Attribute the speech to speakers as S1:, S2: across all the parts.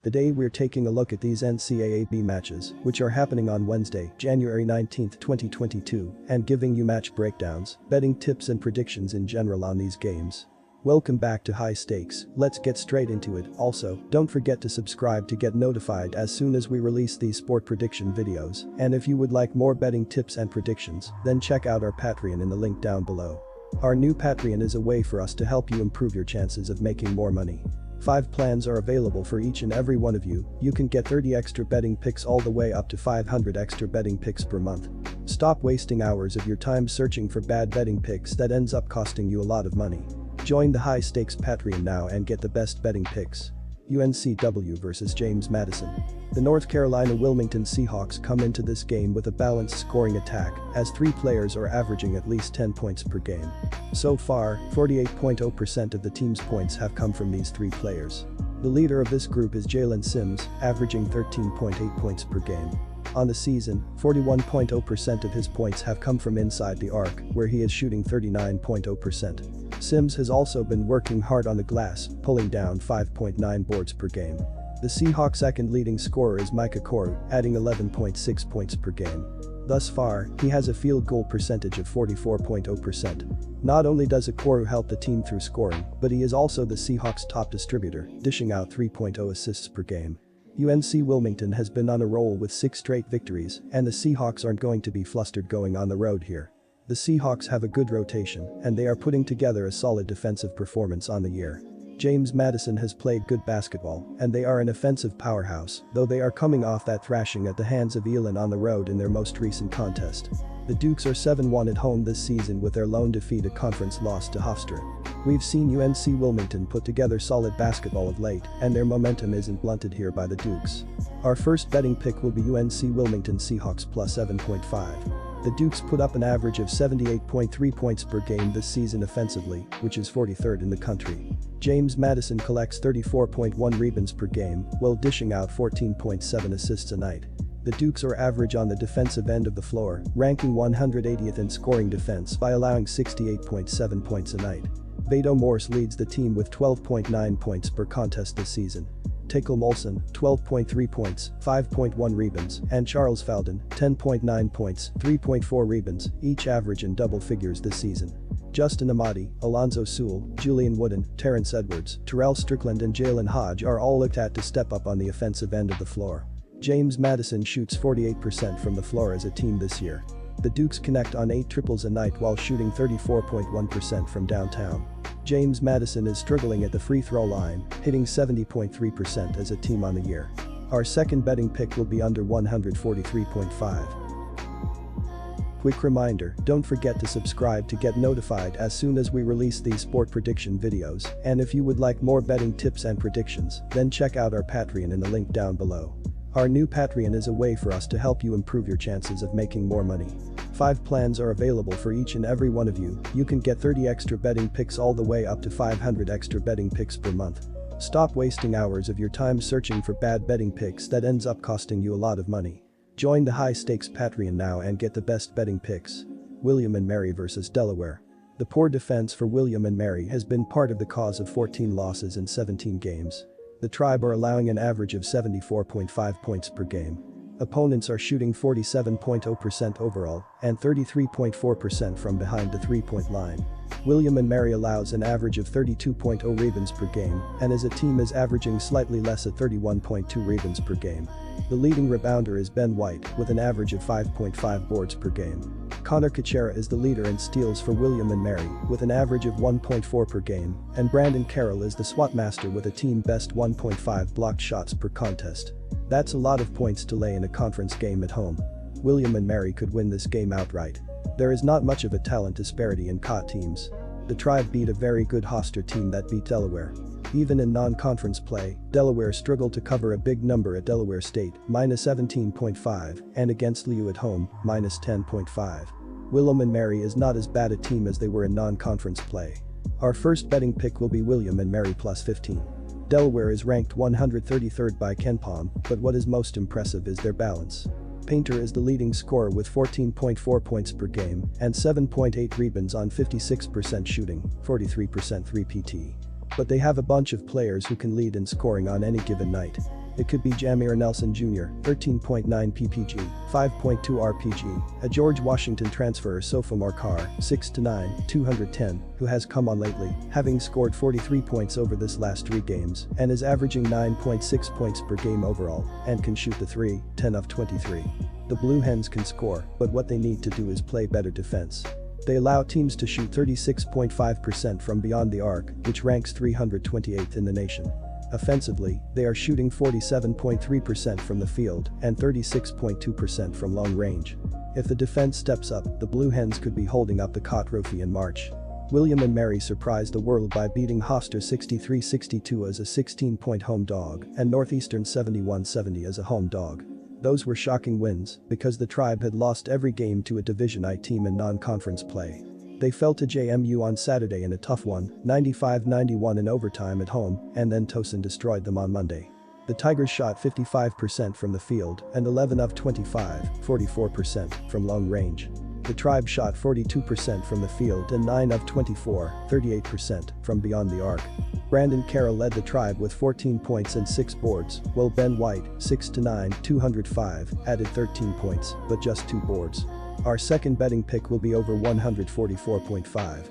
S1: Today we're taking a look at these NCAAB matches, which are happening on Wednesday, January 19, 2022, and giving you match breakdowns, betting tips and predictions in general on these games. Welcome back to High Stakes, let's get straight into it. Also, don't forget to subscribe to get notified as soon as we release these sport prediction videos, and if you would like more betting tips and predictions, then check out our Patreon in the link down below. Our new Patreon is a way for us to help you improve your chances of making more money. 5 plans are available for each and every one of you. You can get 30 extra betting picks all the way up to 500 extra betting picks per month. Stop wasting hours of your time searching for bad betting picks that ends up costing you a lot of money. Join the High Stakes Patreon now and get the best betting picks. UNCW vs James Madison. The North Carolina Wilmington Seahawks come into this game with a balanced scoring attack, as 3 players are averaging at least 10 points per game. So far, 48.0% of the team's points have come from these 3 players. The leader of this group is Jalen Sims, averaging 13.8 points per game. On the season, 41.0% of his points have come from inside the arc, where he is shooting 39.0%. Sims has also been working hard on the glass, pulling down 5.9 boards per game. The Seahawks' second leading scorer is Micah Koru, adding 11.6 points per game. Thus far, he has a field goal percentage of 44.0%. Not only does Okoro help the team through scoring, but he is also the Seahawks' top distributor, dishing out 3.0 assists per game. UNC Wilmington has been on a roll with 6 straight victories, and the Seahawks aren't going to be flustered going on the road here. The Seahawks have a good rotation, and they are putting together a solid defensive performance on the year. James Madison has played good basketball, and they are an offensive powerhouse, though they are coming off that thrashing at the hands of Elon on the road in their most recent contest. The Dukes are 7-1 at home this season with their lone defeat a conference loss to Hofstra. We've seen UNC Wilmington put together solid basketball of late, and their momentum isn't blunted here by the Dukes. Our first betting pick will be UNC Wilmington Seahawks plus 7.5. The Dukes put up an average of 78.3 points per game this season offensively, which is 43rd in the country. James Madison collects 34.1 rebounds per game, while dishing out 14.7 assists a night. The Dukes are average on the defensive end of the floor, ranking 180th in scoring defense by allowing 68.7 points a night. Vado Morse leads the team with 12.9 points per contest this season. Takel Molson, 12.3 points, 5.1 rebounds, and Charles Falden, 10.9 points, 3.4 rebounds, each average in double figures this season. Justin Amati, Alonzo Sewell, Julian Wooden, Terrence Edwards, Terrell Strickland and Jalen Hodge are all looked at to step up on the offensive end of the floor. James Madison shoots 48% from the floor as a team this year. The Dukes connect on 8 triples a night while shooting 34.1% from downtown. James Madison is struggling at the free throw line, hitting 70.3% as a team on the year. Our second betting pick will be under 143.5. Quick reminder, don't forget to subscribe to get notified as soon as we release these sport prediction videos, and if you would like more betting tips and predictions, then check out our Patreon in the link down below. Our new Patreon is a way for us to help you improve your chances of making more money. 5 plans are available for each and every one of you. You can get 30 extra betting picks all the way up to 500 extra betting picks per month. Stop wasting hours of your time searching for bad betting picks that ends up costing you a lot of money. Join the High Stakes Patreon now and get the best betting picks. William and Mary vs Delaware. The poor defense for William and Mary has been part of the cause of 14 losses in 17 games. The Tribe are allowing an average of 74.5 points per game. Opponents are shooting 47.0% overall and 33.4% from behind the 3-point line. William and Mary allows an average of 32.0 rebounds per game, and as a team is averaging slightly less at 31.2 rebounds per game. The leading rebounder is Ben White with an average of 5.5 boards per game. Connor Kuchera is the leader in steals for William and Mary with an average of 1.4 per game, and Brandon Carroll is the SWAT master with a team best 1.5 blocked shots per contest. That's a lot of points to lay in a conference game at home. William and Mary could win this game outright. There is not much of a talent disparity in CAA teams. The Tribe beat a very good Hofstra team that beat Delaware. Even in non-conference play, Delaware struggled to cover a big number at Delaware State, -17.5, and against LIU at home, -10.5. William and Mary is not as bad a team as they were in non-conference play. Our first betting pick will be William and Mary plus 15. Delaware is ranked 133rd by KenPom, but what is most impressive is their balance. Painter is the leading scorer with 14.4 points per game and 7.8 rebounds on 56% shooting, 43% 3PT. But they have a bunch of players who can lead in scoring on any given night. It could be Jameer Nelson Jr., 13.9 ppg, 5.2 rpg, a George Washington transfer sophomore Carr, 6'9", 210, who has come on lately, having scored 43 points over this last 3 games and is averaging 9.6 points per game overall and can shoot the 3, 10 of 23. The Blue Hens can score, but what they need to do is play better defense. They allow teams to shoot 36.5% from beyond the arc, which ranks 328th in the nation. Offensively, they are shooting 47.3% from the field and 36.2% from long range. If the defense steps up, the Blue Hens could be holding up the Cott Trophy in March. William and Mary surprised the world by beating Hofstra 63-62 as a 16-point home dog and Northeastern 71-70 as a home dog. Those were shocking wins because the Tribe had lost every game to a Division I team in non-conference play. They fell to JMU on Saturday in a tough one, 95-91 in overtime at home, and then Towson destroyed them on Monday. The Tigers shot 55% from the field and 11 of 25, 44% from long range. The Tribe shot 42% from the field and 9 of 24, 38% from beyond the arc. Brandon Carroll led the Tribe with 14 points and 6 boards, while Ben White, 6'9", 205, added 13 points, but just 2 boards. Our second betting pick will be over 144.5.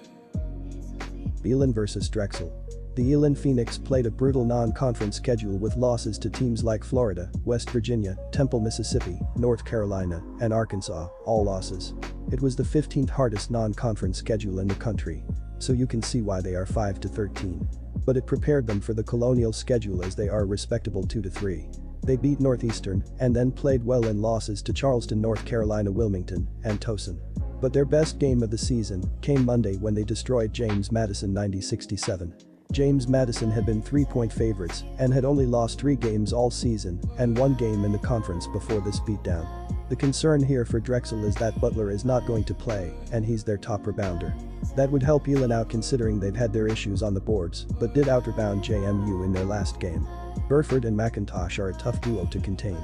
S1: Elon vs Drexel. The Elon Phoenix played a brutal non-conference schedule with losses to teams like Florida, West Virginia, Temple, Mississippi, North Carolina, and Arkansas, all losses. It was the 15th hardest non-conference schedule in the country. So you can see why they are 5-13. But it prepared them for the Colonial schedule as they are respectable 2-3. They beat Northeastern and then played well in losses to Charleston, North Carolina, Wilmington, and Towson. But their best game of the season came Monday when they destroyed James Madison 90-67. James Madison had been 3-point favorites and had only lost 3 games all season and 1 game in the conference before this beatdown. The concern here for Drexel is that Butler is not going to play and he's their top rebounder. That would help Elon out considering they've had their issues on the boards but did out-rebound JMU in their last game. Burford and McIntosh are a tough duo to contain.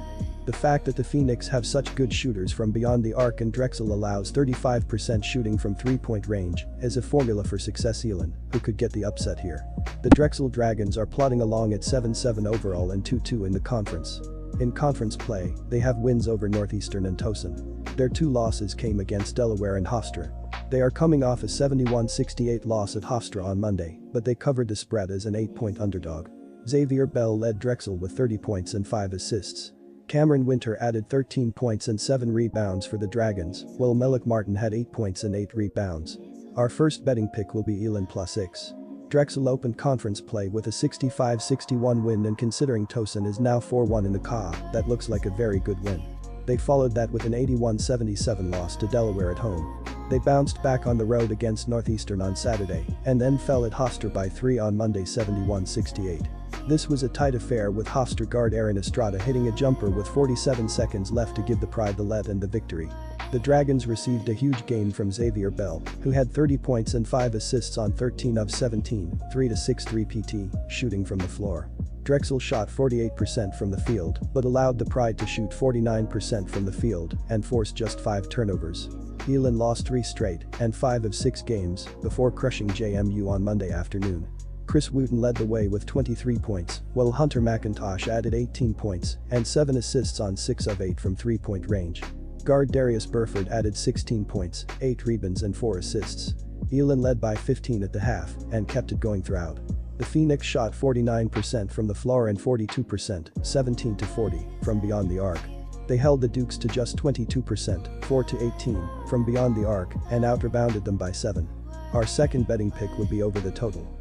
S1: The fact that the Phoenix have such good shooters from beyond the arc and Drexel allows 35% shooting from 3-point range is a formula for success. Elon, who could get the upset here. The Drexel Dragons are plodding along at 7-7 overall and 2-2 in the conference. In conference play, they have wins over Northeastern and Towson. Their 2 losses came against Delaware and Hofstra. They are coming off a 71-68 loss at Hofstra on Monday, but they covered the spread as an 8-point underdog. Xavier Bell led Drexel with 30 points and 5 assists. Cameron Winter added 13 points and 7 rebounds for the Dragons, while Melik Martin had 8 points and 8 rebounds. Our first betting pick will be Elon +6. Drexel opened conference play with a 65-61 win and considering Towson is now 4-1 in the NCAA, that looks like a very good win. They followed that with an 81-77 loss to Delaware at home. They bounced back on the road against Northeastern on Saturday and then fell at Hofstra by 3 on Monday 71-68. This was a tight affair with Hofstra guard Aaron Estrada hitting a jumper with 47 seconds left to give the Pride the lead and the victory. The Dragons received a huge game from Xavier Bell, who had 30 points and 5 assists on 13 of 17, 3-6 3PT, shooting from the floor. Drexel shot 48% from the field but allowed the Pride to shoot 49% from the field and forced just 5 turnovers. Elon lost 3 straight and 5 of 6 games before crushing JMU on Monday afternoon. Chris Wooten led the way with 23 points, while Hunter McIntosh added 18 points and 7 assists on 6 of 8 from 3-point range. Guard Darius Burford added 16 points, 8 rebounds and 4 assists. Elon led by 15 at the half and kept it going throughout. The Phoenix shot 49% from the floor and 42%, 17-40, from beyond the arc. They held the Dukes to just 22%, 4-18, from beyond the arc and out-rebounded them by 7. Our second betting pick will be over the total.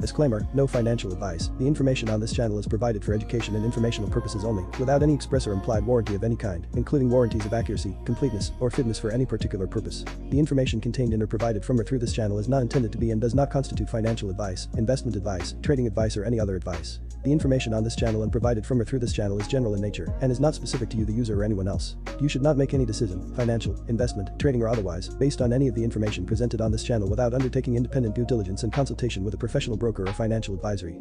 S1: Disclaimer, no financial advice. The information on this channel is provided for education and informational purposes only, without any express or implied warranty of any kind, including warranties of accuracy, completeness, or fitness for any particular purpose. The information contained in or provided from or through this channel is not intended to be and does not constitute financial advice, investment advice, trading advice or any other advice. The information on this channel and provided from or through this channel is general in nature and is not specific to you, the user, or anyone else. You should not make any decision, financial, investment, trading or otherwise, based on any of the information presented on this channel without undertaking independent due diligence and consultation with a professional broker or financial advisory.